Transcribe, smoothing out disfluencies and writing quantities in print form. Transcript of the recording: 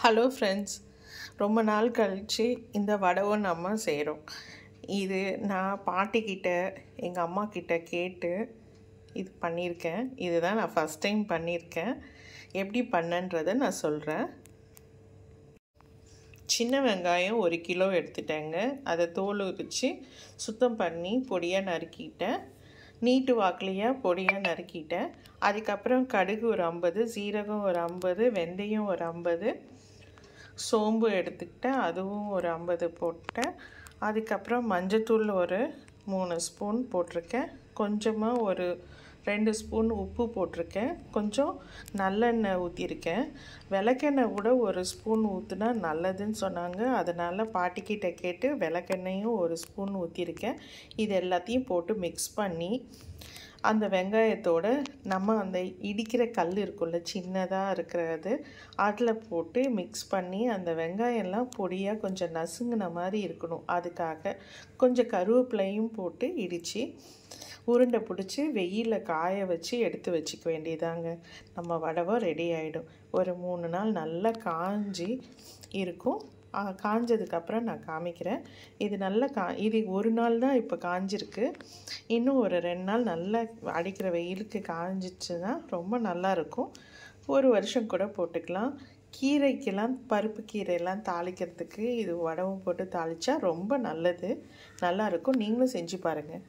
Hello friends, ரொம்ப நாள் கழித்து இந்த வடவை நம்ம செய்கிறோம். இது நான் பாட்டிக்கிட்ட எங்கள் அம்மாக்கிட்ட கேட்டு இது பண்ணியிருக்கேன். இதுதான் நான் ஃபஸ்ட் டைம் பண்ணியிருக்கேன். எப்படி பண்ணன்றதை நான் சொல்கிறேன். சின்ன வெங்காயம் 1 கிலோ எடுத்துட்டேங்க. அதை தோல் உரித்து சுத்தம் பண்ணி பொடியாக நறுக்கிட்டேன். நீட்டு வாக்கிலையாக பொடியாக நறுக்கிட்டேன். அதுக்கப்புறம் கடுகு ஒரு 50, சீரகம் ஒரு 50, வெந்தயம் ஒரு 50, சோம்பு எடுத்துக்கிட்டேன், அதுவும் ஒரு 50 போட்டேன். அதுக்கப்புறம் மஞ்சத்தூள் ஒரு 3 ஸ்பூன் போட்டிருக்கேன். கொஞ்சமாக ஒரு 2 ஸ்பூன் உப்பு போட்டிருக்கேன். கொஞ்சம் நல்லெண்ணெய் ஊற்றிருக்கேன். விளக்கெண்ணெய் கூட ஒரு ஸ்பூன் ஊற்றினா நல்லதுன்னு சொன்னாங்க. அதனால் பாட்டிக்கிட்ட கேட்டு விளக்கெண்ணையும் ஒரு ஸ்பூன் ஊற்றிருக்கேன். இது எல்லாத்தையும் போட்டு மிக்ஸ் பண்ணி அந்த வெங்காயத்தோடு நம்ம அந்த இடிக்கிற கல் இருக்குல்ல, சின்னதாக இருக்கிறது, அதில் போட்டு மிக்ஸ் பண்ணி அந்த வெங்காயம்லாம் பொடியாக கொஞ்சம் நசுங்கின மாதிரி இருக்கணும். அதுக்காக கொஞ்சம் கருவேப்பிலையும் போட்டு இடித்து உருண்டை பிடிச்சி வெயிலில் காய வச்சு எடுத்து வச்சுக்க வேண்டியதாங்க. நம்ம வடவை ரெடி ஆகிடும். ஒரு 3 நாள் நல்லா காஞ்சி இருக்கும். காஞ்சதுக்கப்புறம் நான் காமிக்கிறேன். இது நல்லா இது ஒரு நாள் தான் இப்போ காஞ்சிருக்கு. இன்னும் ஒரு 2 நாள் நல்லா அடிக்கிற வெயிலுக்கு காஞ்சிச்சுன்னா ரொம்ப நல்லாயிருக்கும். 1 வருஷம் கூட போட்டுக்கலாம். கீரைக்கெல்லாம், பருப்பு கீரையெல்லாம் தாளிக்கிறதுக்கு இது வடவும் போட்டு தாளித்தா ரொம்ப நல்லது, நல்லாயிருக்கும். நீங்களும் செஞ்சு பாருங்கள்.